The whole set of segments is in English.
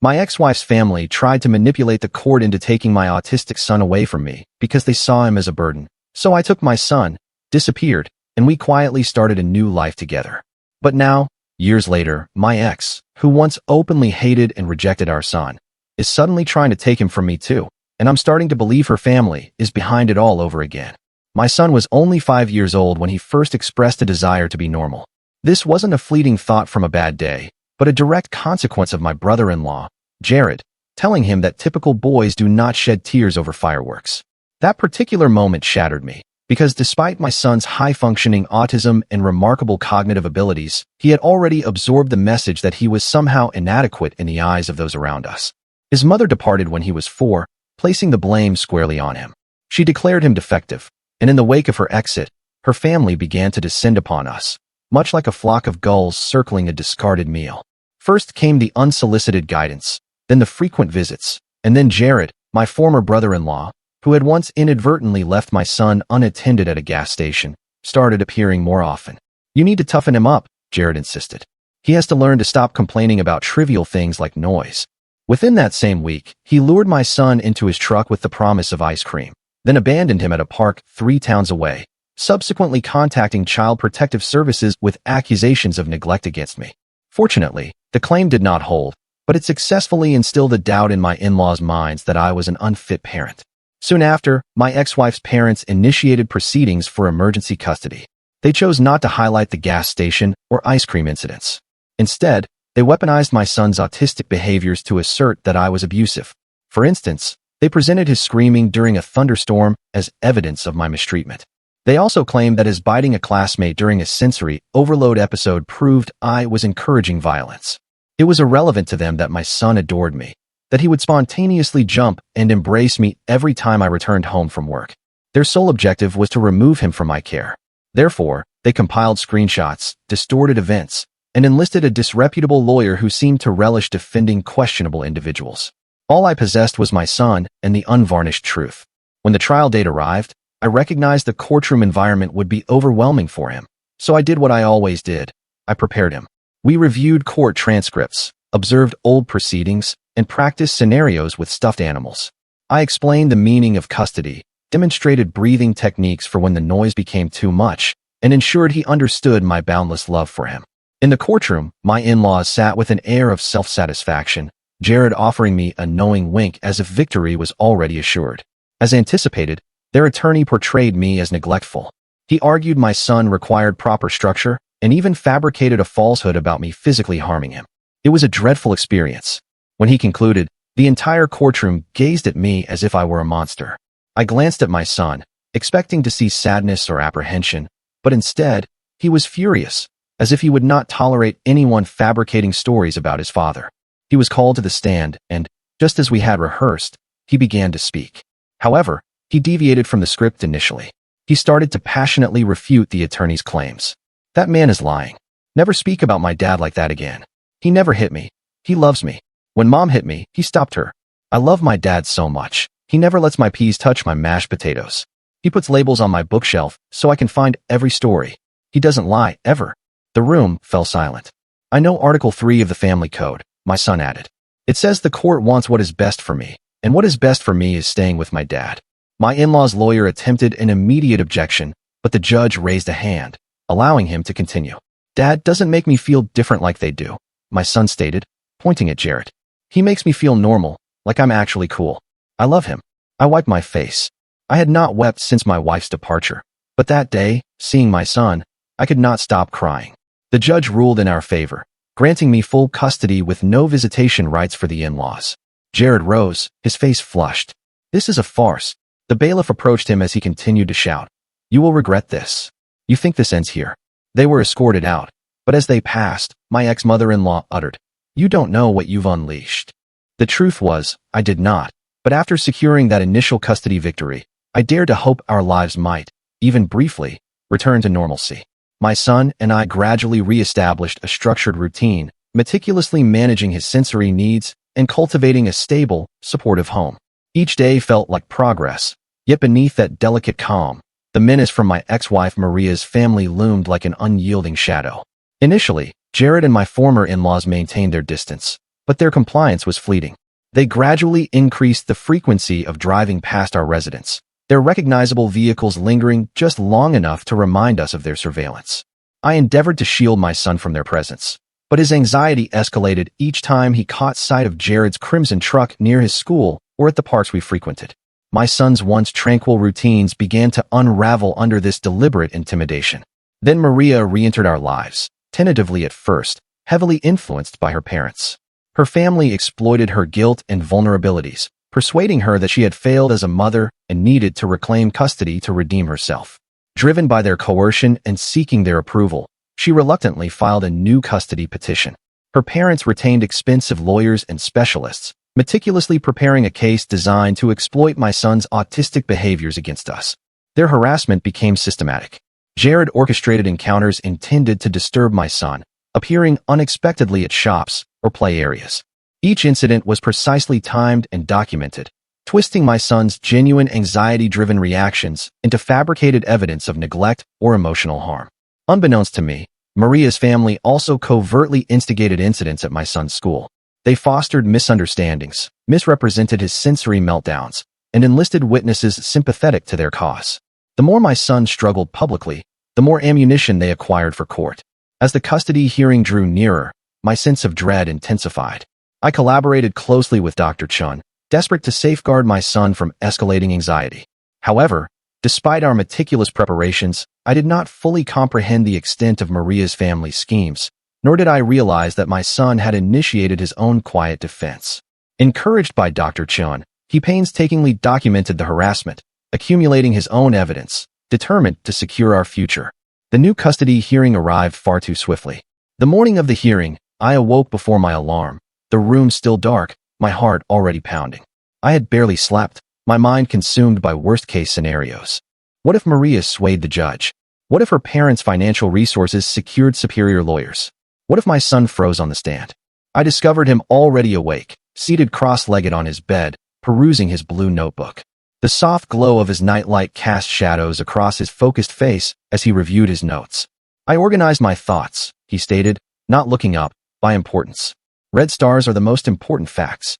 My ex-wife's family tried to manipulate the court into taking my autistic son away from me because they saw him as a burden. So I took my son, disappeared, and we quietly started a new life together. But now, years later, my ex, who once openly hated and rejected our son, is suddenly trying to take him from me too, and I'm starting to believe her family is behind it all over again. My son was only 5 years old when he first expressed a desire to be normal. This wasn't a fleeting thought from a bad day, but a direct consequence of my brother-in-law, Jared, telling him that typical boys do not shed tears over fireworks. That particular moment shattered me, because despite my son's high-functioning autism and remarkable cognitive abilities, he had already absorbed the message that he was somehow inadequate in the eyes of those around us. His mother departed when he was 4, placing the blame squarely on him. She declared him defective, and in the wake of her exit, her family began to descend upon us, much like a flock of gulls circling a discarded meal. First came the unsolicited guidance, then the frequent visits, and then Jared, my former brother-in-law, who had once inadvertently left my son unattended at a gas station, started appearing more often. "You need to toughen him up," Jared insisted. "He has to learn to stop complaining about trivial things like noise." Within that same week, he lured my son into his truck with the promise of ice cream, then abandoned him at a park 3 towns away, subsequently contacting Child Protective Services with accusations of neglect against me. Fortunately, the claim did not hold, but it successfully instilled a doubt in my in-laws' minds that I was an unfit parent. Soon after, my ex-wife's parents initiated proceedings for emergency custody. They chose not to highlight the gas station or ice cream incidents. Instead, they weaponized my son's autistic behaviors to assert that I was abusive. For instance, they presented his screaming during a thunderstorm as evidence of my mistreatment. They also claimed that his biting a classmate during a sensory overload episode proved I was encouraging violence. It was irrelevant to them that my son adored me, that he would spontaneously jump and embrace me every time I returned home from work. Their sole objective was to remove him from my care. Therefore, they compiled screenshots, distorted events, and enlisted a disreputable lawyer who seemed to relish defending questionable individuals. All I possessed was my son and the unvarnished truth. When the trial date arrived, I recognized the courtroom environment would be overwhelming for him, so I did what I always did. I prepared him. We reviewed court transcripts, observed old proceedings, and practiced scenarios with stuffed animals. I explained the meaning of custody, demonstrated breathing techniques for when the noise became too much, and ensured he understood my boundless love for him. In the courtroom, my in-laws sat with an air of self-satisfaction, Jared offering me a knowing wink as if victory was already assured. As anticipated, their attorney portrayed me as neglectful. He argued my son required proper structure and even fabricated a falsehood about me physically harming him. It was a dreadful experience. When he concluded, the entire courtroom gazed at me as if I were a monster. I glanced at my son, expecting to see sadness or apprehension, but instead, he was furious, as if he would not tolerate anyone fabricating stories about his father. He was called to the stand, and, just as we had rehearsed, he began to speak. However, he deviated from the script initially. He started to passionately refute the attorney's claims. "That man is lying. Never speak about my dad like that again. He never hit me. He loves me. When Mom hit me, he stopped her. I love my dad so much. He never lets my peas touch my mashed potatoes. He puts labels on my bookshelf so I can find every story. He doesn't lie, ever." The room fell silent. "I know Article 3 of the Family Code," my son added. "It says the court wants what is best for me, and what is best for me is staying with my dad." My in-law's lawyer attempted an immediate objection, but the judge raised a hand, allowing him to continue. "Dad doesn't make me feel different like they do," my son stated, pointing at Jared. "He makes me feel normal, like I'm actually cool. I love him." I wiped my face. I had not wept since my wife's departure, but that day, seeing my son, I could not stop crying. The judge ruled in our favor, granting me full custody with no visitation rights for the in-laws. Jared rose, his face flushed. "This is a farce." The bailiff approached him as he continued to shout, "You will regret this. You think this ends here." They were escorted out, but as they passed, my ex-mother-in-law uttered, "You don't know what you've unleashed." The truth was, I did not, but after securing that initial custody victory, I dared to hope our lives might, even briefly, return to normalcy. My son and I gradually re-established a structured routine, meticulously managing his sensory needs and cultivating a stable, supportive home. Each day felt like progress, yet beneath that delicate calm, the menace from my ex-wife Maria's family loomed like an unyielding shadow. Initially, Jared and my former in-laws maintained their distance, but their compliance was fleeting. They gradually increased the frequency of driving past our residence, their recognizable vehicles lingering just long enough to remind us of their surveillance. I endeavored to shield my son from their presence, but his anxiety escalated each time he caught sight of Jared's crimson truck near his school or at the parks we frequented. My son's once tranquil routines began to unravel under this deliberate intimidation. Then Maria re-entered our lives, tentatively at first, heavily influenced by her parents. Her family exploited her guilt and vulnerabilities, persuading her that she had failed as a mother and needed to reclaim custody to redeem herself. Driven by their coercion and seeking their approval, she reluctantly filed a new custody petition. Her parents retained expensive lawyers and specialists, meticulously preparing a case designed to exploit my son's autistic behaviors against us. Their harassment became systematic. Jared orchestrated encounters intended to disturb my son, appearing unexpectedly at shops or play areas. Each incident was precisely timed and documented, twisting my son's genuine anxiety-driven reactions into fabricated evidence of neglect or emotional harm. Unbeknownst to me, Maria's family also covertly instigated incidents at my son's school. They fostered misunderstandings, misrepresented his sensory meltdowns, and enlisted witnesses sympathetic to their cause. The more my son struggled publicly, the more ammunition they acquired for court. As the custody hearing drew nearer, my sense of dread intensified. I collaborated closely with Dr. Chun, desperate to safeguard my son from escalating anxiety. However, despite our meticulous preparations, I did not fully comprehend the extent of Maria's family's schemes, nor did I realize that my son had initiated his own quiet defense. Encouraged by Dr. Chun, he painstakingly documented the harassment, accumulating his own evidence, determined to secure our future. The new custody hearing arrived far too swiftly. The morning of the hearing, I awoke before my alarm, the room still dark, my heart already pounding. I had barely slept, my mind consumed by worst-case scenarios. What if Maria swayed the judge? What if her parents' financial resources secured superior lawyers? What if my son froze on the stand? I discovered him already awake, seated cross-legged on his bed, perusing his blue notebook. The soft glow of his nightlight cast shadows across his focused face as he reviewed his notes. I organized my thoughts, he stated, not looking up, by importance. Red stars are the most important facts.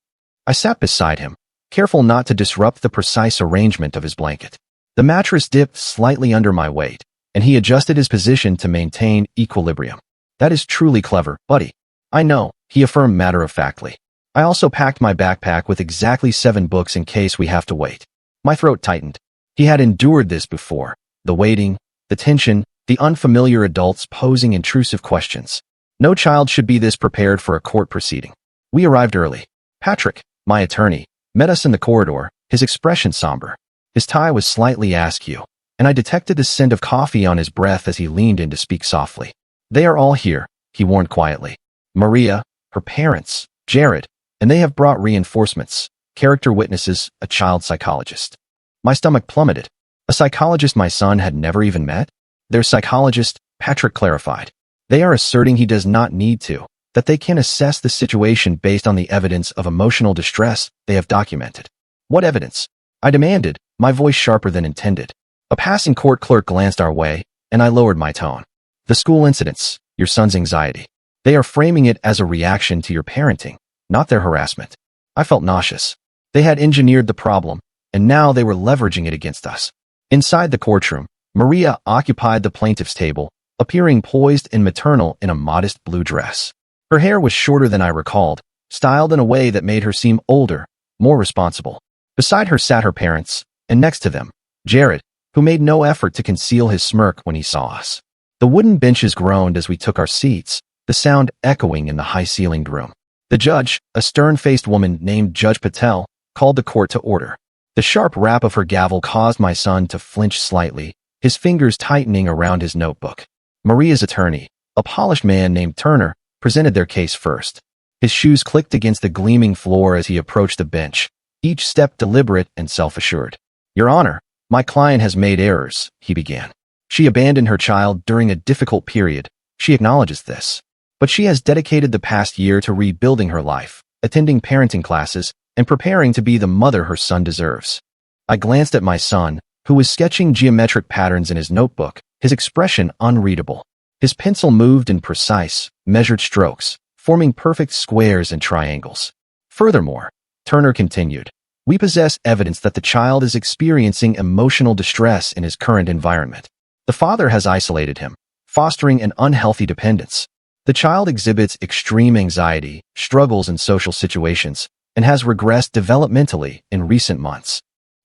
I sat beside him, careful not to disrupt the precise arrangement of his blanket. The mattress dipped slightly under my weight, and he adjusted his position to maintain equilibrium. That is truly clever, buddy. I know, he affirmed matter-of-factly. I also packed my backpack with exactly 7 books in case we have to wait. My throat tightened. He had endured this before. The waiting, the tension, the unfamiliar adults posing intrusive questions. No child should be this prepared for a court proceeding. We arrived early. Patrick, my attorney, met us in the corridor, his expression somber. His tie was slightly askew, and I detected the scent of coffee on his breath as he leaned in to speak softly. They are all here, he warned quietly. Maria, her parents, Jared, and they have brought reinforcements, character witnesses, a child psychologist. My stomach plummeted. A psychologist my son had never even met? Their psychologist, Patrick clarified. They are asserting he does not need to, that they can assess the situation based on the evidence of emotional distress they have documented. What evidence? I demanded, my voice sharper than intended. A passing court clerk glanced our way, and I lowered my tone. The school incidents, your son's anxiety. They are framing it as a reaction to your parenting, not their harassment. I felt nauseous. They had engineered the problem, and now they were leveraging it against us. Inside the courtroom, Maria occupied the plaintiff's table, appearing poised and maternal in a modest blue dress. Her hair was shorter than I recalled, styled in a way that made her seem older, more responsible. Beside her sat her parents, and next to them, Jared, who made no effort to conceal his smirk when he saw us. The wooden benches groaned as we took our seats, the sound echoing in the high-ceilinged room. The judge, a stern-faced woman named Judge Patel, called the court to order. The sharp rap of her gavel caused my son to flinch slightly, his fingers tightening around his notebook. Maria's attorney, a polished man named Turner, presented their case first. His shoes clicked against the gleaming floor as he approached the bench, each step deliberate and self-assured. Your Honor, my client has made errors, he began. She abandoned her child during a difficult period. She acknowledges this. But she has dedicated the past year to rebuilding her life, attending parenting classes, and preparing to be the mother her son deserves. I glanced at my son, who was sketching geometric patterns in his notebook, his expression unreadable. His pencil moved in precise, measured strokes, forming perfect squares and triangles. Furthermore, Turner continued, we possess evidence that the child is experiencing emotional distress in his current environment. The father has isolated him, fostering an unhealthy dependence. The child exhibits extreme anxiety, struggles in social situations, and has regressed developmentally in recent months.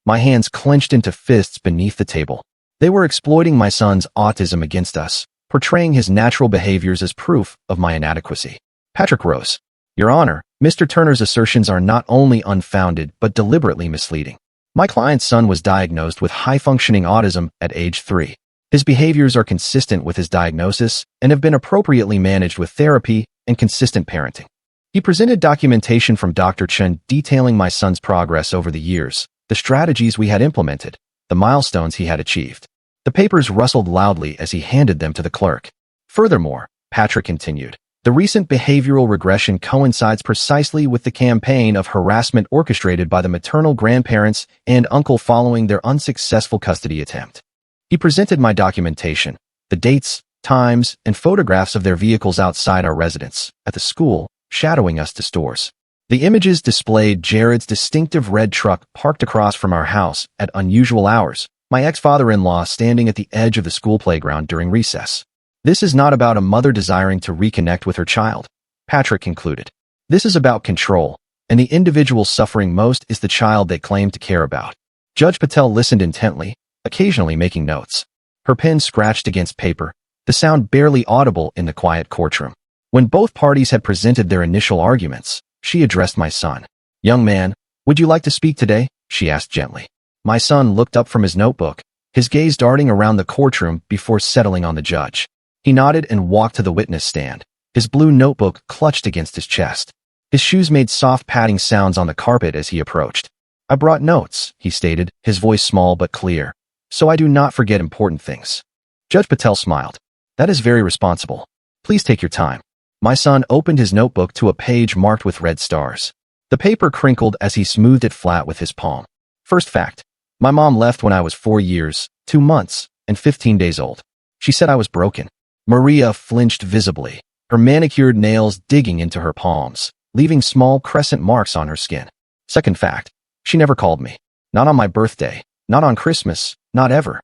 My hands clenched into fists beneath the table. They were exploiting my son's autism against us, portraying his natural behaviors as proof of my inadequacy. Patrick rose. Your Honor, Mr. Turner's assertions are not only unfounded but deliberately misleading. My client's son was diagnosed with high-functioning autism at age 3. His behaviors are consistent with his diagnosis and have been appropriately managed with therapy and consistent parenting. He presented documentation from Dr. Chen detailing my son's progress over the years, the strategies we had implemented, the milestones he had achieved. The papers rustled loudly as he handed them to the clerk. Furthermore, Patrick continued, the recent behavioral regression coincides precisely with the campaign of harassment orchestrated by the maternal grandparents and uncle following their unsuccessful custody attempt. He presented my documentation, the dates, times, and photographs of their vehicles outside our residence, at the school, shadowing us to stores. The images displayed Jared's distinctive red truck parked across from our house at unusual hours, my ex-father-in-law standing at the edge of the school playground during recess. This is not about a mother desiring to reconnect with her child, Patrick concluded. This is about control, and the individual suffering most is the child they claim to care about. Judge Patel listened intently, occasionally making notes. Her pen scratched against paper, the sound barely audible in the quiet courtroom. When both parties had presented their initial arguments, she addressed my son. Young man, would you like to speak today? She asked gently. My son looked up from his notebook, his gaze darting around the courtroom before settling on the judge. He nodded and walked to the witness stand, his blue notebook clutched against his chest. His shoes made soft padding sounds on the carpet as he approached. I brought notes, he stated, his voice small but clear, so I do not forget important things. Judge Patel smiled. That is very responsible. Please take your time. My son opened his notebook to a page marked with red stars. The paper crinkled as he smoothed it flat with his palm. First fact. My mom left when I was 4 years, 2 months, and 15 days old. She said I was broken. Maria flinched visibly, her manicured nails digging into her palms, leaving small crescent marks on her skin. Second fact. She never called me. Not on my birthday. Not on Christmas. Not ever.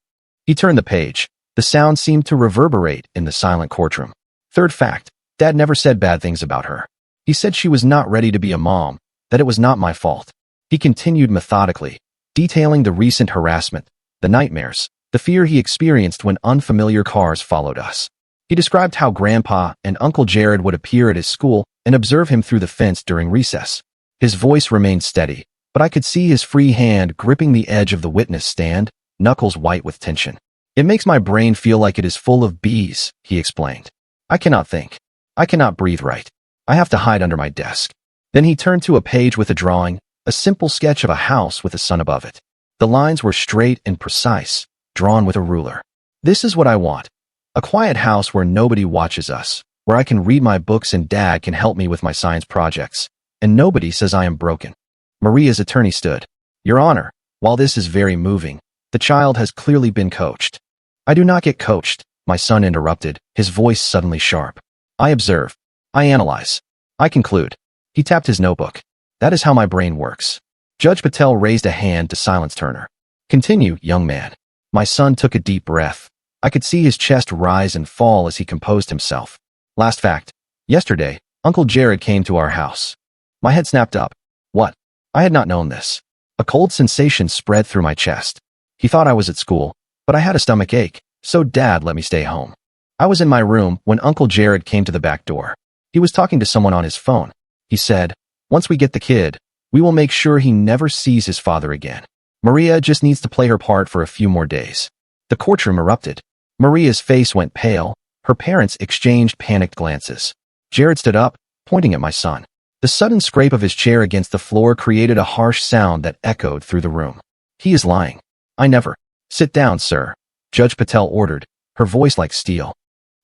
He turned the page. The sound seemed to reverberate in the silent courtroom. Third fact. Dad never said bad things about her. He said she was not ready to be a mom, that it was not my fault. He continued methodically, detailing the recent harassment, the nightmares, the fear he experienced when unfamiliar cars followed us. He described how Grandpa and Uncle Jared would appear at his school and observe him through the fence during recess. His voice remained steady, but I could see his free hand gripping the edge of the witness stand, knuckles white with tension. It makes my brain feel like it is full of bees, he explained. I cannot think. I cannot breathe right. I have to hide under my desk. Then he turned to a page with a drawing, a simple sketch of a house with a sun above it. The lines were straight and precise, drawn with a ruler. This is what I want. A quiet house where nobody watches us, where I can read my books and Dad can help me with my science projects, and nobody says I am broken. Maria's attorney stood. Your Honor, while this is very moving, the child has clearly been coached. I do not get coached, my son interrupted, his voice suddenly sharp. I observe. I analyze. I conclude. He tapped his notebook. That is how my brain works. Judge Patel raised a hand to silence Turner. Continue, young man. My son took a deep breath. I could see his chest rise and fall as he composed himself. Last fact. Yesterday, Uncle Jared came to our house. My head snapped up. What? I had not known this. A cold sensation spread through my chest. He thought I was at school, but I had a stomach ache, so Dad let me stay home. I was in my room when Uncle Jared came to the back door. He was talking to someone on his phone. He said, once we get the kid, we will make sure he never sees his father again. Maria just needs to play her part for a few more days. The courtroom erupted. Maria's face went pale. Her parents exchanged panicked glances. Jared stood up, pointing at my son. The sudden scrape of his chair against the floor created a harsh sound that echoed through the room. He is lying. I never. Sit down, sir, Judge Patel ordered, her voice like steel.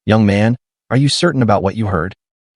Young man, are you certain about what you heard?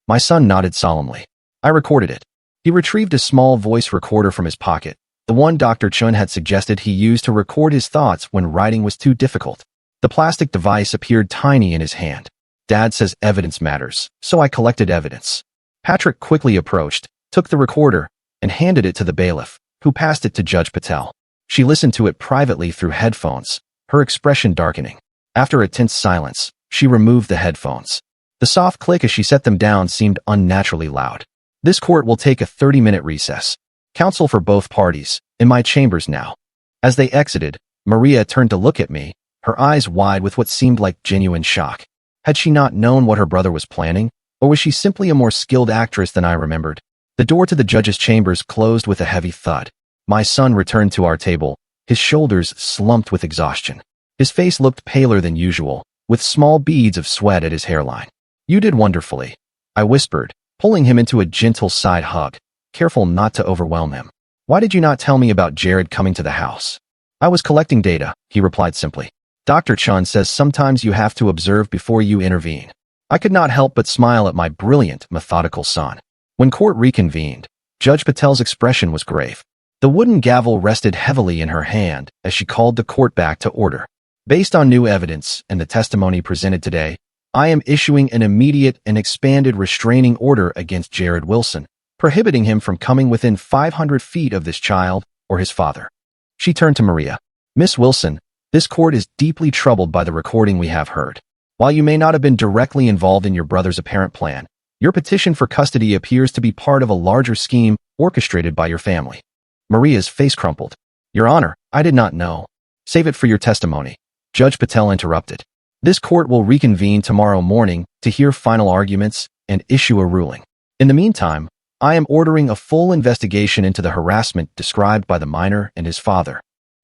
My son nodded solemnly. I recorded it. He retrieved a small voice recorder from his pocket, the one Dr. Chun had suggested he use to record his thoughts when writing was too difficult. The plastic device appeared tiny in his hand. Dad says evidence matters, so I collected evidence. Patrick quickly approached, took the recorder, and handed it to the bailiff, who passed it to Judge Patel. She listened to it privately through headphones, her expression darkening. After a tense silence, she removed the headphones. The soft click as she set them down seemed unnaturally loud. This court will take a 30-minute recess. Counsel for both parties, in my chambers now. As they exited, Maria turned to look at me, her eyes wide with what seemed like genuine shock. Had she not known what her brother was planning, or was she simply a more skilled actress than I remembered? The door to the judge's chambers closed with a heavy thud. My son returned to our table, his shoulders slumped with exhaustion. His face looked paler than usual, with small beads of sweat at his hairline. "You did wonderfully," I whispered, pulling him into a gentle side hug, careful not to overwhelm him. "Why did you not tell me about Jared coming to the house?" "I was collecting data," he replied simply. "Dr. Chun says sometimes you have to observe before you intervene." I could not help but smile at my brilliant, methodical son. When court reconvened, Judge Patel's expression was grave. The wooden gavel rested heavily in her hand as she called the court back to order. "Based on new evidence and the testimony presented today, I am issuing an immediate and expanded restraining order against Jared Wilson, prohibiting him from coming within 500 feet of this child or his father." She turned to Maria. "Miss Wilson, this court is deeply troubled by the recording we have heard. While you may not have been directly involved in your brother's apparent plan, your petition for custody appears to be part of a larger scheme orchestrated by your family." Maria's face crumpled. "Your Honor, I did not know." "Save it for your testimony," Judge Patel interrupted. "This court will reconvene tomorrow morning to hear final arguments and issue a ruling. In the meantime, I am ordering a full investigation into the harassment described by the minor and his father."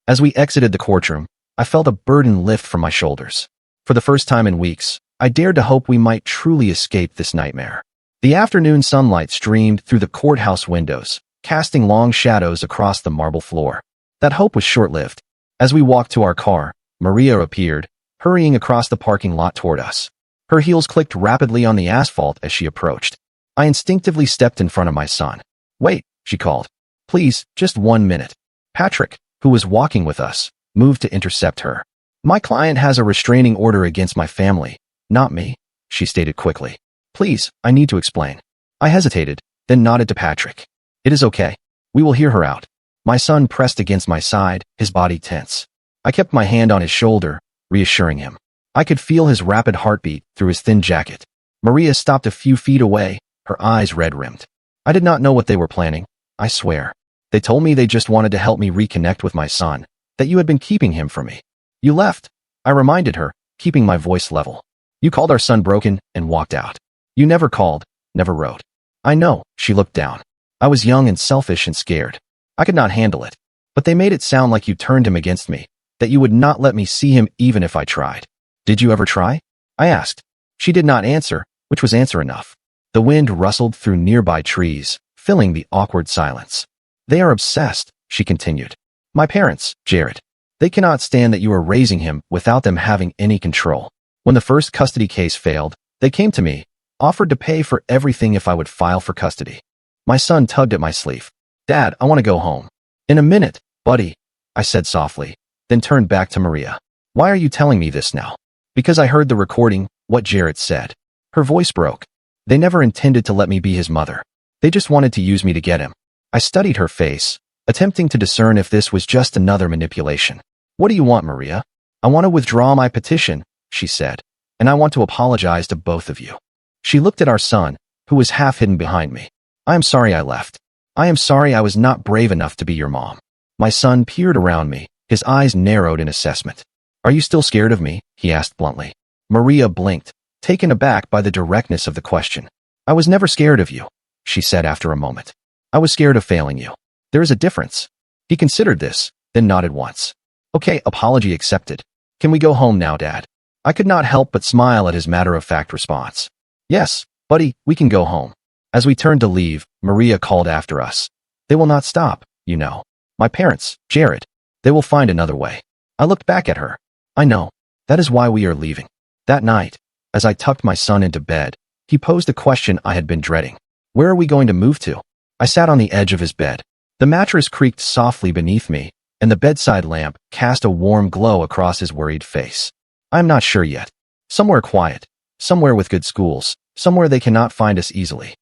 As we exited the courtroom, I felt a burden lift from my shoulders. For the first time in weeks, I dared to hope we might truly escape this nightmare. The afternoon sunlight streamed through the courthouse windows, casting long shadows across the marble floor. That hope was short-lived. As we walked to our car, Maria appeared, hurrying across the parking lot toward us. Her heels clicked rapidly on the asphalt as she approached. I instinctively stepped in front of my son. "Wait," she called. "Please, just 1 minute." Patrick, who was walking with us, moved to intercept her. "My client has a restraining order against my family, not me," she stated quickly. "Please, I need to explain." I hesitated, then nodded to Patrick. "It is okay. We will hear her out." My son pressed against my side, his body tense. I kept my hand on his shoulder, reassuring him. I could feel his rapid heartbeat through his thin jacket. Maria stopped a few feet away, her eyes red-rimmed. "I did not know what they were planning, I swear. They told me they just wanted to help me reconnect with my son, that you had been keeping him from me." "You left," I reminded her, keeping my voice level. "You called our son broken and walked out. You never called, never wrote." "I know," she looked down. "I was young and selfish and scared. I could not handle it. But they made it sound like you turned him against me, that you would not let me see him even if I tried." "Did you ever try?" I asked. She did not answer, which was answer enough. The wind rustled through nearby trees, filling the awkward silence. "They are obsessed," she continued. "My parents, Jared. They cannot stand that you are raising him without them having any control. When the first custody case failed, they came to me, offered to pay for everything if I would file for custody." My son tugged at my sleeve. "Dad, I want to go home." "In a minute, buddy," I said softly, then turned back to Maria. "Why are you telling me this now?" "Because I heard the recording, what Jared said." Her voice broke. "They never intended to let me be his mother. They just wanted to use me to get him." I studied her face, attempting to discern if this was just another manipulation. "What do you want, Maria?" "I want to withdraw my petition," she said, "and I want to apologize to both of you." She looked at our son, who was half hidden behind me. "I am sorry I left. I am sorry I was not brave enough to be your mom." My son peered around me, his eyes narrowed in assessment. "Are you still scared of me?" he asked bluntly. Maria blinked, taken aback by the directness of the question. "I was never scared of you," she said after a moment. "I was scared of failing you. There is a difference." He considered this, then nodded once. "Okay, apology accepted. Can we go home now, Dad?" I could not help but smile at his matter-of-fact response. "Yes, buddy, we can go home." As we turned to leave, Maria called after us. "They will not stop, you know. My parents, Jared. They will find another way." I looked back at her. "I know. That is why we are leaving." That night, as I tucked my son into bed, he posed a question I had been dreading. "Where are we going to move to?" I sat on the edge of his bed. The mattress creaked softly beneath me, and the bedside lamp cast a warm glow across his worried face. "I'm not sure yet. Somewhere quiet. Somewhere with good schools. Somewhere they cannot find us easily."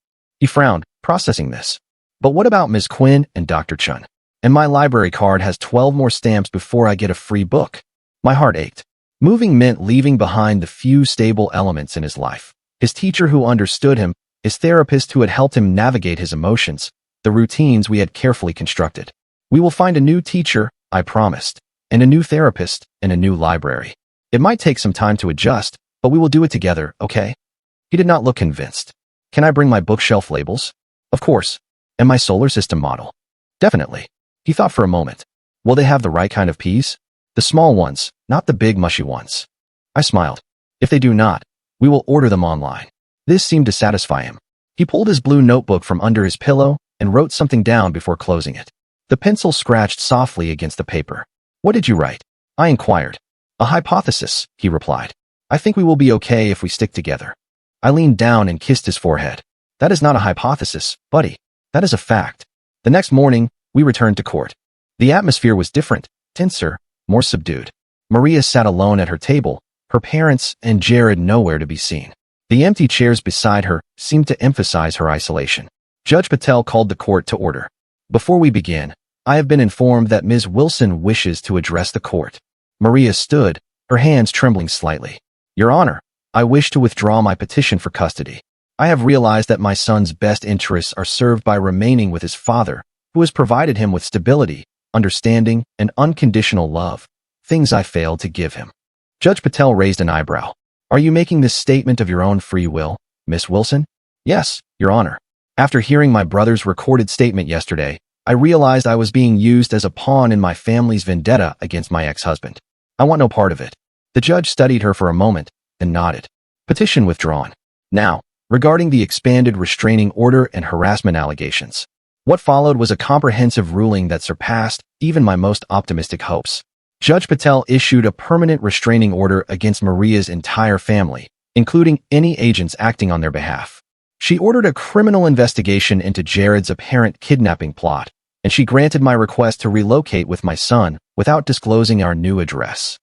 He frowned, processing this. But what about Ms. Quinn and Dr. Chun? And my library card has 12 more stamps before I get a free book. My heart ached. Moving meant leaving behind the few stable elements in his life. His teacher who understood him, his therapist who had helped him navigate his emotions, the routines we had carefully constructed. We will find a new teacher, I promised, and a new therapist, and a new library. It might take some time to adjust, but we will do it together, okay? He did not look convinced. Can I bring my bookshelf labels? Of course. And my solar system model? Definitely. He thought for a moment. Will they have the right kind of peas? The small ones, not the big mushy ones. I smiled. If they do not, we will order them online. This seemed to satisfy him. He pulled his blue notebook from under his pillow and wrote something down before closing it. The pencil scratched softly against the paper. What did you write? I inquired. A hypothesis, he replied. I think we will be okay if we stick together. I leaned down and kissed his forehead. That is not a hypothesis, buddy. That is a fact. The next morning, we returned to court. The atmosphere was different, tenser, more subdued. Maria sat alone at her table, her parents and Jared nowhere to be seen. The empty chairs beside her seemed to emphasize her isolation. Judge Patel called the court to order. Before we begin, I have been informed that Ms. Wilson wishes to address the court. Maria stood, her hands trembling slightly. Your Honor, I wish to withdraw my petition for custody. I have realized that my son's best interests are served by remaining with his father, who has provided him with stability, understanding, and unconditional love, things I failed to give him. Judge Patel raised an eyebrow. Are you making this statement of your own free will, Miss Wilson? Yes, Your Honor. After hearing my brother's recorded statement yesterday, I realized I was being used as a pawn in my family's vendetta against my ex-husband. I want no part of it. The judge studied her for a moment, then nodded. Petition withdrawn. Now, regarding the expanded restraining order and harassment allegations. What followed was a comprehensive ruling that surpassed even my most optimistic hopes. Judge Patel issued a permanent restraining order against Maria's entire family, including any agents acting on their behalf. She ordered a criminal investigation into Jared's apparent kidnapping plot, and she granted my request to relocate with my son without disclosing our new address.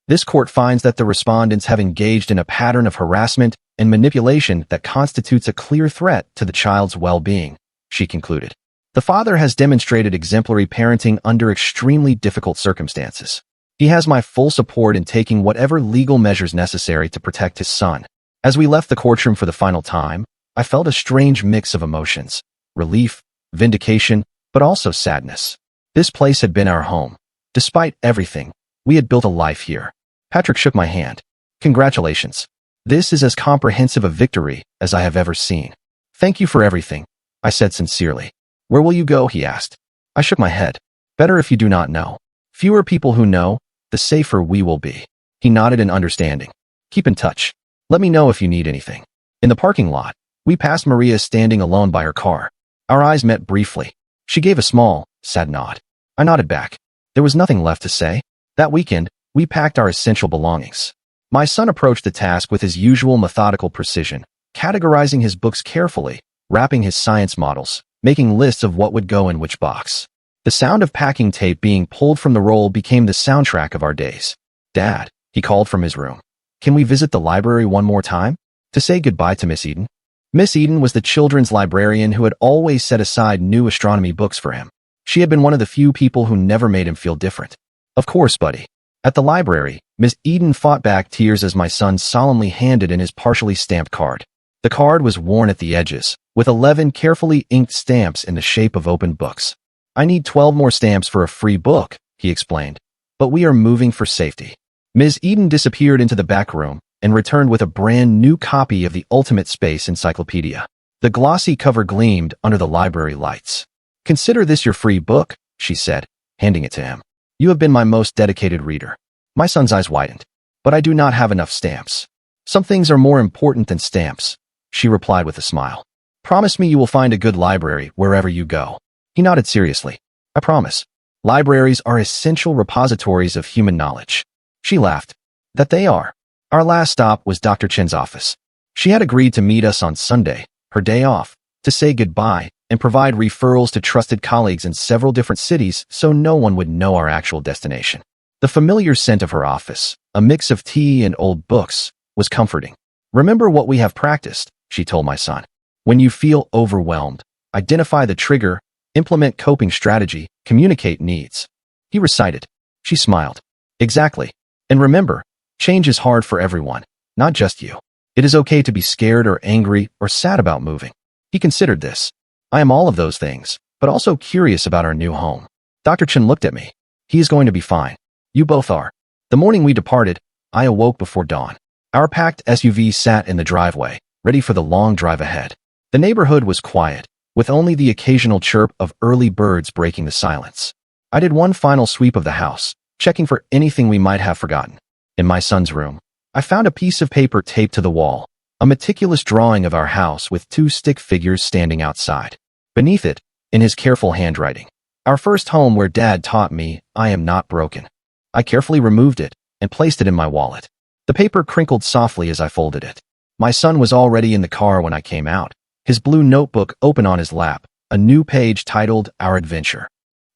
This court finds that the respondents have engaged in a pattern of harassment and manipulation that constitutes a clear threat to the child's well-being, she concluded. The father has demonstrated exemplary parenting under extremely difficult circumstances. He has my full support in taking whatever legal measures necessary to protect his son. As we left the courtroom for the final time, I felt a strange mix of emotions, relief, vindication, but also sadness. This place had been our home. Despite everything, we had built a life here. Patrick shook my hand. Congratulations. This is as comprehensive a victory as I have ever seen. Thank you for everything, I said sincerely. Where will you go? He asked. I shook my head. Better if you do not know. Fewer people who know, the safer we will be. He nodded in understanding. Keep in touch. Let me know if you need anything. In the parking lot, we passed Maria standing alone by her car. Our eyes met briefly. She gave a small, sad nod. I nodded back. There was nothing left to say. That weekend, we packed our essential belongings. My son approached the task with his usual methodical precision, categorizing his books carefully, wrapping his science models, making lists of what would go in which box. The sound of packing tape being pulled from the roll became the soundtrack of our days. Dad, he called from his room. Can we visit the library one more time? To say goodbye to Miss Eden? Miss Eden was the children's librarian who had always set aside new astronomy books for him. She had been one of the few people who never made him feel different. Of course, buddy. At the library, Miss Eden fought back tears as my son solemnly handed in his partially stamped card. The card was worn at the edges, with 11 carefully inked stamps in the shape of open books. I need 12 more stamps for a free book, he explained, but we are moving for safety. Ms. Eden disappeared into the back room and returned with a brand new copy of the Ultimate Space Encyclopedia. The glossy cover gleamed under the library lights. Consider this your free book, she said, handing it to him. You have been my most dedicated reader. My son's eyes widened. But I do not have enough stamps. Some things are more important than stamps, she replied with a smile. Promise me you will find a good library wherever you go. He nodded seriously. I promise. Libraries are essential repositories of human knowledge. She laughed. That they are. Our last stop was Dr. Chen's office. She had agreed to meet us on Sunday, her day off, to say goodbye and provide referrals to trusted colleagues in several different cities so no one would know our actual destination. The familiar scent of her office, a mix of tea and old books, was comforting. Remember what we have practiced, she told my son. When you feel overwhelmed, identify the trigger, implement coping strategy, communicate needs. He recited. She smiled. Exactly. And remember, change is hard for everyone, not just you. It is okay to be scared or angry or sad about moving. He considered this. I am all of those things, but also curious about our new home. Dr. Chen looked at me. He is going to be fine. You both are. The morning we departed, I awoke before dawn. Our packed SUV sat in the driveway, ready for the long drive ahead. The neighborhood was quiet, with only the occasional chirp of early birds breaking the silence. I did one final sweep of the house, checking for anything we might have forgotten. In my son's room, I found a piece of paper taped to the wall, a meticulous drawing of our house with 2 stick figures standing outside. Beneath it, in his careful handwriting, our first home where Dad taught me I am not broken. I carefully removed it and placed it in my wallet. The paper crinkled softly as I folded it. My son was already in the car when I came out, his blue notebook open on his lap, a new page titled Our Adventure.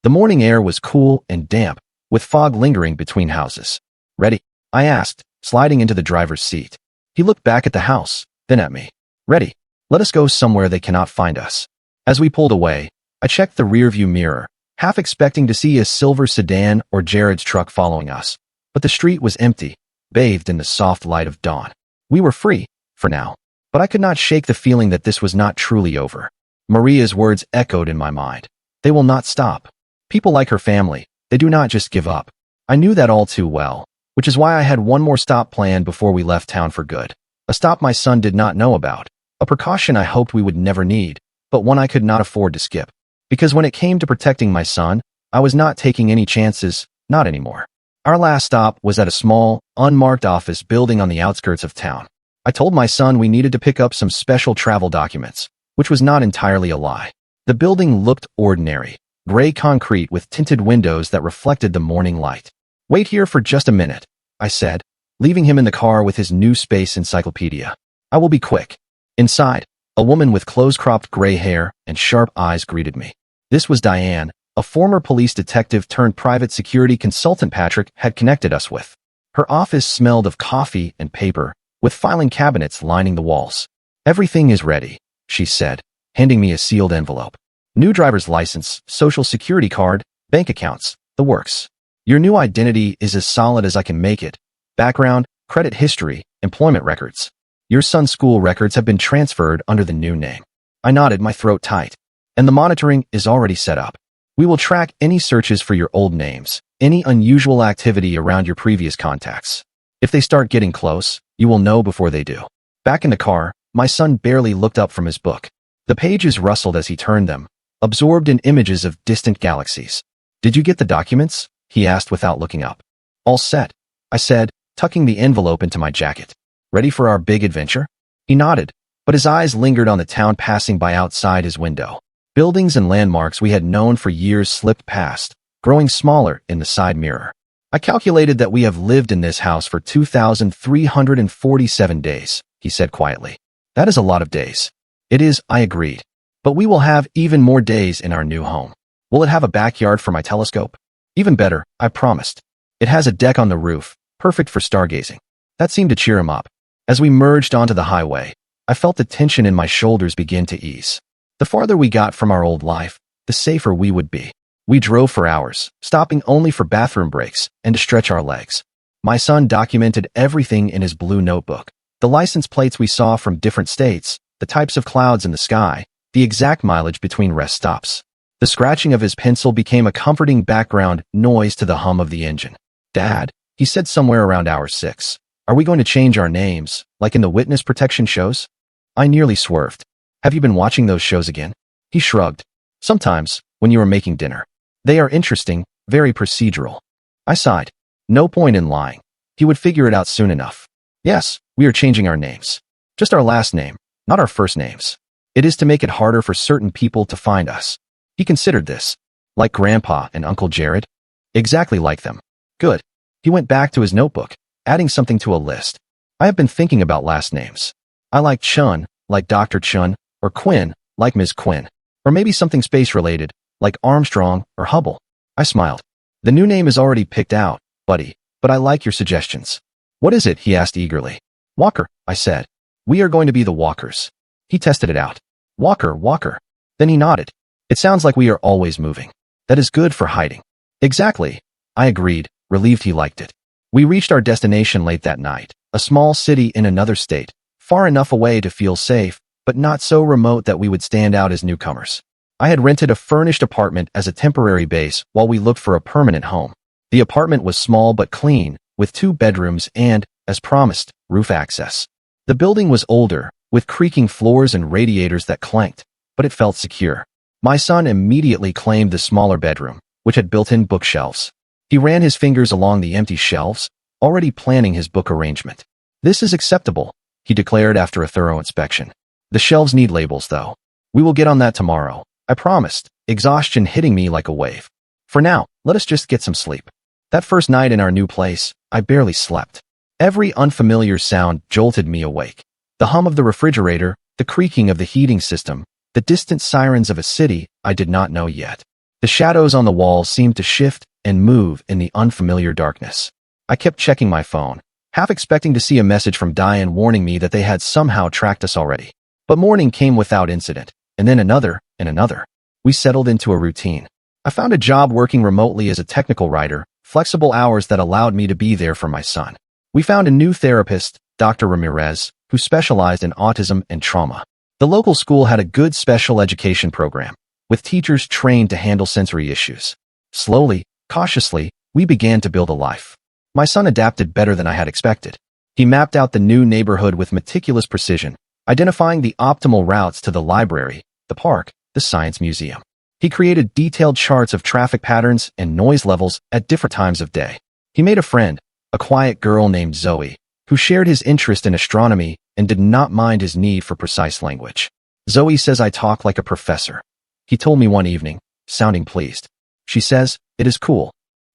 The morning air was cool and damp, with fog lingering between houses. Ready? I asked, sliding into the driver's seat. He looked back at the house, then at me. Ready. Let us go somewhere they cannot find us. As we pulled away, I checked the rearview mirror, half expecting to see a silver sedan or Jared's truck following us. But the street was empty, bathed in the soft light of dawn. We were free, for now. But I could not shake the feeling that this was not truly over. Maria's words echoed in my mind. They will not stop. People like her family, they do not just give up. I knew that all too well, which is why I had one more stop planned before we left town for good. A stop my son did not know about, a precaution I hoped we would never need, but one I could not afford to skip. Because when it came to protecting my son, I was not taking any chances, not anymore. Our last stop was at a small, unmarked office building on the outskirts of town. I told my son we needed to pick up some special travel documents, which was not entirely a lie. The building looked ordinary, gray concrete with tinted windows that reflected the morning light. Wait here for just a minute, I said, leaving him in the car with his new space encyclopedia. I will be quick. Inside, a woman with close-cropped gray hair and sharp eyes greeted me. This was Diane, a former police detective turned private security consultant Patrick had connected us with. Her office smelled of coffee and paper, with filing cabinets lining the walls. Everything is ready, she said, handing me a sealed envelope. New driver's license, social security card, bank accounts, the works. Your new identity is as solid as I can make it. Background, credit history, employment records. Your son's school records have been transferred under the new name. I nodded, my throat tight. And the monitoring is already set up. We will track any searches for your old names, any unusual activity around your previous contacts. If they start getting close, you will know before they do. Back in the car, my son barely looked up from his book. The pages rustled as he turned them, absorbed in images of distant galaxies. Did you get the documents? He asked without looking up. All set, I said, tucking the envelope into my jacket. Ready for our big adventure? He nodded, but his eyes lingered on the town passing by outside his window. Buildings and landmarks we had known for years slipped past, growing smaller in the side mirror. I calculated that we have lived in this house for 2,347 days, he said quietly. That is a lot of days. It is, I agreed. But we will have even more days in our new home. Will it have a backyard for my telescope? Even better, I promised. It has a deck on the roof, perfect for stargazing. That seemed to cheer him up. As we merged onto the highway, I felt the tension in my shoulders begin to ease. The farther we got from our old life, the safer we would be. We drove for hours, stopping only for bathroom breaks and to stretch our legs. My son documented everything in his blue notebook. The license plates we saw from different states, the types of clouds in the sky, the exact mileage between rest stops. The scratching of his pencil became a comforting background noise to the hum of the engine. Dad, he said somewhere around hour 6. Are we going to change our names, like in the witness protection shows? I nearly swerved. Have you been watching those shows again? He shrugged. Sometimes, when you are making dinner. They are interesting, very procedural. I sighed. No point in lying. He would figure it out soon enough. Yes, we are changing our names. Just our last name, not our first names. It is to make it harder for certain people to find us. He considered this. Like Grandpa and Uncle Jared? Exactly like them. Good. He went back to his notebook, adding something to a list. I have been thinking about last names. I like Chun, like Dr. Chun, or Quinn, like Ms. Quinn. Or maybe something space-related, like Armstrong or Hubble. I smiled. The new name is already picked out, buddy, but I like your suggestions. What is it? He asked eagerly. Walker, I said. We are going to be the Walkers. He tested it out. Walker, Walker. Then he nodded. It sounds like we are always moving. That is good for hiding. Exactly. I agreed, relieved he liked it. We reached our destination late that night, a small city in another state, far enough away to feel safe, but not so remote that we would stand out as newcomers. I had rented a furnished apartment as a temporary base while we looked for a permanent home. The apartment was small but clean, with 2 bedrooms and, as promised, roof access. The building was older, with creaking floors and radiators that clanked, but it felt secure. My son immediately claimed the smaller bedroom, which had built-in bookshelves. He ran his fingers along the empty shelves, already planning his book arrangement. This is acceptable, he declared after a thorough inspection. The shelves need labels, though. We will get on that tomorrow, I promised, exhaustion hitting me like a wave. For now, let us just get some sleep. That first night in our new place, I barely slept. Every unfamiliar sound jolted me awake. The hum of the refrigerator, the creaking of the heating system, the distant sirens of a city I did not know yet. The shadows on the walls seemed to shift and move in the unfamiliar darkness. I kept checking my phone, half expecting to see a message from Diane warning me that they had somehow tracked us already. But morning came without incident, and then another, and another. We settled into a routine. I found a job working remotely as a technical writer, flexible hours that allowed me to be there for my son. We found a new therapist, Dr. Ramirez, who specialized in autism and trauma. The local school had a good special education program, with teachers trained to handle sensory issues. Slowly, cautiously, we began to build a life. My son adapted better than I had expected. He mapped out the new neighborhood with meticulous precision, identifying the optimal routes to the library, the park, the science museum. He created detailed charts of traffic patterns and noise levels at different times of day. He made a friend, a quiet girl named Zoe, who shared his interest in astronomy and did not mind his need for precise language. Zoe says I talk like a professor. He told me one evening, sounding pleased. She says, "It is cool."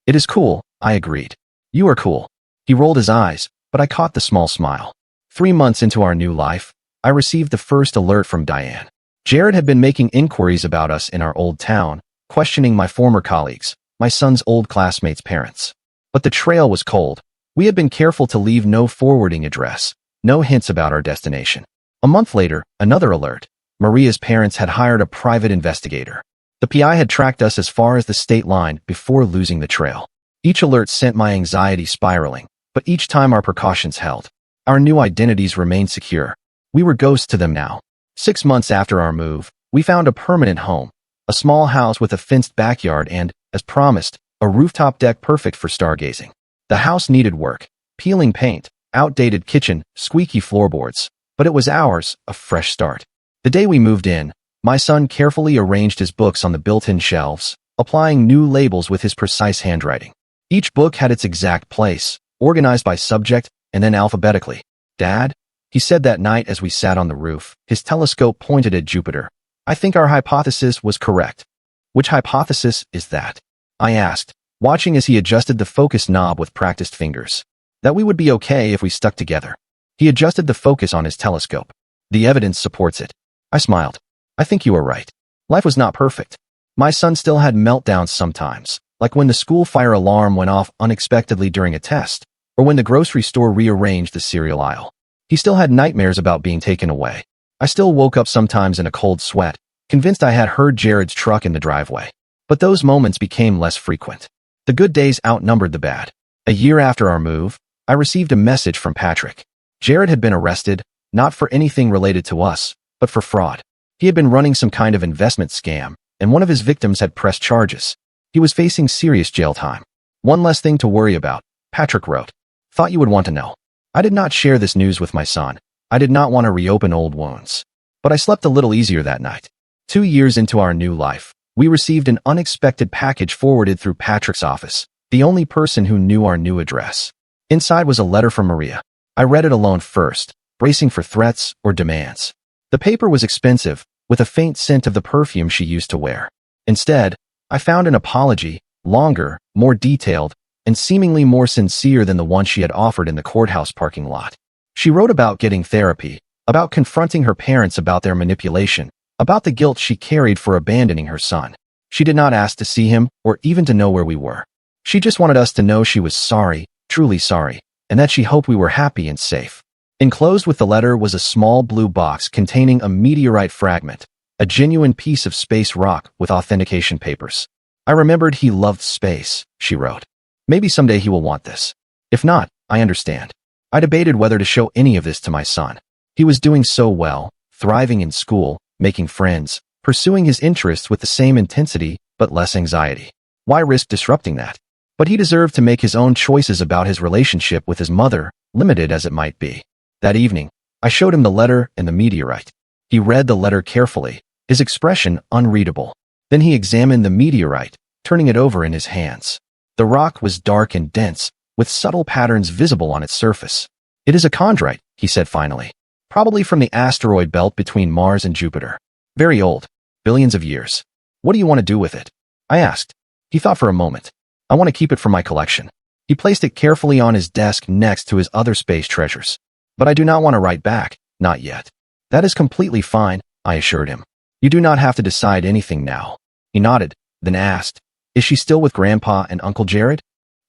It is cool, I agreed. You are cool. He rolled his eyes, but I caught the small smile. 3 months into our new life, I received the first alert from Diane. Jared had been making inquiries about us in our old town, questioning my former colleagues, my son's old classmates' parents. But the trail was cold. We had been careful to leave no forwarding address, no hints about our destination. A month later, another alert. Maria's parents had hired a private investigator. The PI had tracked us as far as the state line before losing the trail. Each alert sent my anxiety spiraling, but each time our precautions held. Our new identities remained secure. We were ghosts to them now. 6 months after our move, we found a permanent home, a small house with a fenced backyard and, as promised, a rooftop deck perfect for stargazing. The house needed work, peeling paint, outdated kitchen, squeaky floorboards, but it was ours, a fresh start. The day we moved in, my son carefully arranged his books on the built-in shelves, applying new labels with his precise handwriting. Each book had its exact place, organized by subject and then alphabetically. "Dad," he said that night as we sat on the roof, his telescope pointed at Jupiter. "I think our hypothesis was correct." "Which hypothesis is that?" I asked, watching as he adjusted the focus knob with practiced fingers. "That we would be okay if we stuck together." He adjusted the focus on his telescope. "The evidence supports it." I smiled. "I think you are right. Life was not perfect. My son still had meltdowns sometimes, like when the school fire alarm went off unexpectedly during a test, or when the grocery store rearranged the cereal aisle. He still had nightmares about being taken away. I still woke up sometimes in a cold sweat, convinced I had heard Jared's truck in the driveway. But those moments became less frequent. The good days outnumbered the bad. A year after our move, I received a message from Patrick. Jared had been arrested, not for anything related to us, but for fraud. He had been running some kind of investment scam, and one of his victims had pressed charges. He was facing serious jail time. "One less thing to worry about," Patrick wrote. "Thought you would want to know." I did not share this news with my son. I did not want to reopen old wounds. But I slept a little easier that night. 2 years into our new life, we received an unexpected package forwarded through Patrick's office, the only person who knew our new address. Inside was a letter from Maria. I read it alone first, bracing for threats or demands. The paper was expensive, with a faint scent of the perfume she used to wear. Instead, I found an apology, longer, more detailed, and seemingly more sincere than the one she had offered in the courthouse parking lot. She wrote about getting therapy, about confronting her parents about their manipulation, about the guilt she carried for abandoning her son. She did not ask to see him or even to know where we were. She just wanted us to know she was sorry, truly sorry, and that she hoped we were happy and safe. Enclosed with the letter was a small blue box containing a meteorite fragment, a genuine piece of space rock with authentication papers. I remembered he loved space, she wrote. Maybe someday he will want this. If not, I understand. I debated whether to show any of this to my son. He was doing so well, thriving in school, making friends, pursuing his interests with the same intensity but less anxiety. Why risk disrupting that? But he deserved to make his own choices about his relationship with his mother, limited as it might be. That evening, I showed him the letter and the meteorite. He read the letter carefully, his expression unreadable. Then he examined the meteorite, turning it over in his hands. The rock was dark and dense, with subtle patterns visible on its surface. It is a chondrite, he said finally. Probably from the asteroid belt between Mars and Jupiter. Very old, billions of years. What do you want to do with it? I asked. He thought for a moment. I want to keep it for my collection. He placed it carefully on his desk next to his other space treasures. But I do not want to write back, not yet. That is completely fine, I assured him. You do not have to decide anything now. He nodded, then asked, is she still with Grandpa and Uncle Jared?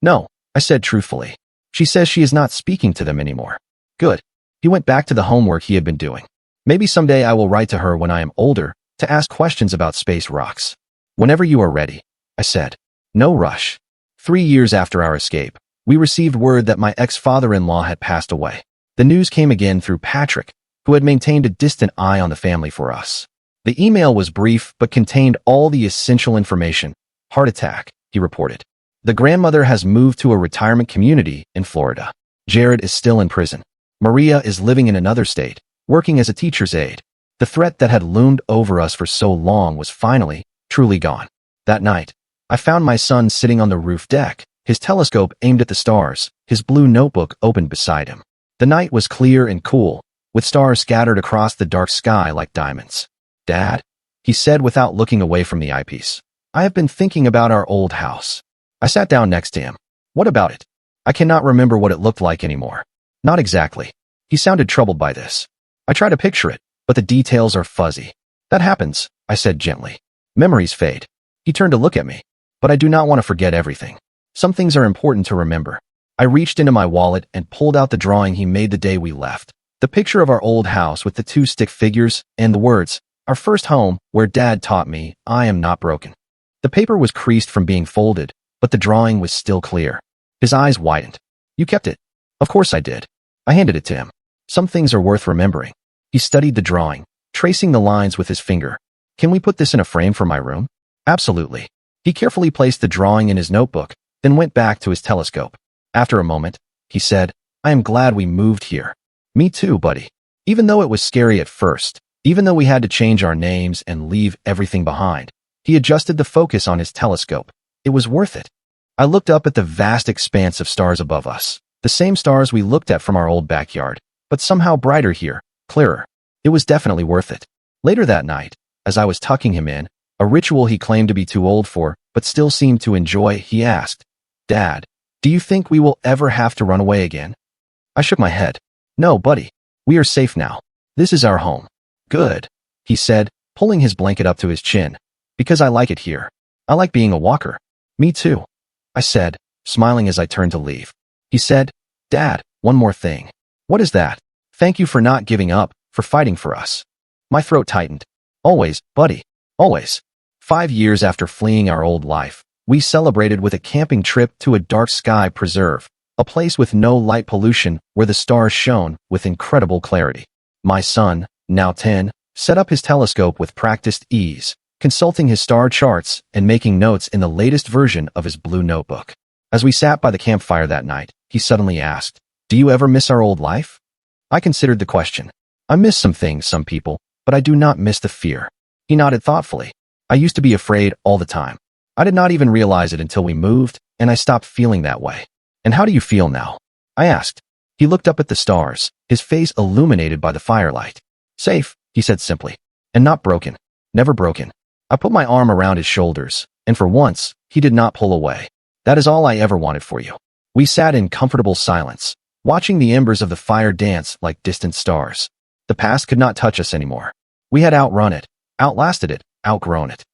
No, I said truthfully. She says she is not speaking to them anymore. Good. He went back to the homework he had been doing. Maybe someday I will write to her when I am older to ask questions about space rocks. Whenever you are ready, I said. No rush. 3 years after our escape, we received word that my ex-father-in-law had passed away. The news came again through Patrick, who had maintained a distant eye on the family for us. The email was brief but contained all the essential information. Heart attack, he reported. The grandmother has moved to a retirement community in Florida. Jared is still in prison. Maria is living in another state, working as a teacher's aide. The threat that had loomed over us for so long was finally, truly gone. That night, I found my son sitting on the roof deck, his telescope aimed at the stars, his blue notebook opened beside him. The night was clear and cool, with stars scattered across the dark sky like diamonds. Dad, he said without looking away from the eyepiece. I have been thinking about our old house. I sat down next to him. What about it? I cannot remember what it looked like anymore. Not exactly. He sounded troubled by this. I try to picture it, but the details are fuzzy. That happens, I said gently. Memories fade. He turned to look at me. But I do not want to forget everything. Some things are important to remember. I reached into my wallet and pulled out the drawing he made the day we left. The picture of our old house with the 2 stick figures and the words, our first home, where Dad taught me, I am not broken. The paper was creased from being folded, but the drawing was still clear. His eyes widened. You kept it? Of course I did. I handed it to him. Some things are worth remembering. He studied the drawing, tracing the lines with his finger. Can we put this in a frame for my room? Absolutely. He carefully placed the drawing in his notebook, then went back to his telescope. After a moment, he said, I am glad we moved here. Me too, buddy. Even though it was scary at first, even though we had to change our names and leave everything behind, he adjusted the focus on his telescope. It was worth it. I looked up at the vast expanse of stars above us, the same stars we looked at from our old backyard, but somehow brighter here, clearer. It was definitely worth it. Later that night, as I was tucking him in, a ritual he claimed to be too old for, but still seemed to enjoy, he asked, Dad, do you think we will ever have to run away again? I shook my head. No, buddy. We are safe now. This is our home. Good, he said, pulling his blanket up to his chin. Because I like it here. I like being a walker. Me too, I said, smiling as I turned to leave. He said, Dad, one more thing. What is that? Thank you for not giving up, for fighting for us. My throat tightened. Always, buddy. Always. 5 years after fleeing our old life, we celebrated with a camping trip to a dark sky preserve, a place with no light pollution where the stars shone with incredible clarity. My son, now 10, set up his telescope with practiced ease, consulting his star charts and making notes in the latest version of his blue notebook. As we sat by the campfire that night, he suddenly asked, Do you ever miss our old life? I considered the question. I miss some things, some people, but I do not miss the fear. He nodded thoughtfully. I used to be afraid all the time. I did not even realize it until we moved, and I stopped feeling that way. And how do you feel now? I asked. He looked up at the stars, his face illuminated by the firelight. Safe, he said simply. And not broken. Never broken. I put my arm around his shoulders, and for once, he did not pull away. That is all I ever wanted for you. We sat in comfortable silence, watching the embers of the fire dance like distant stars. The past could not touch us anymore. We had outrun it, outlasted it, outgrown it.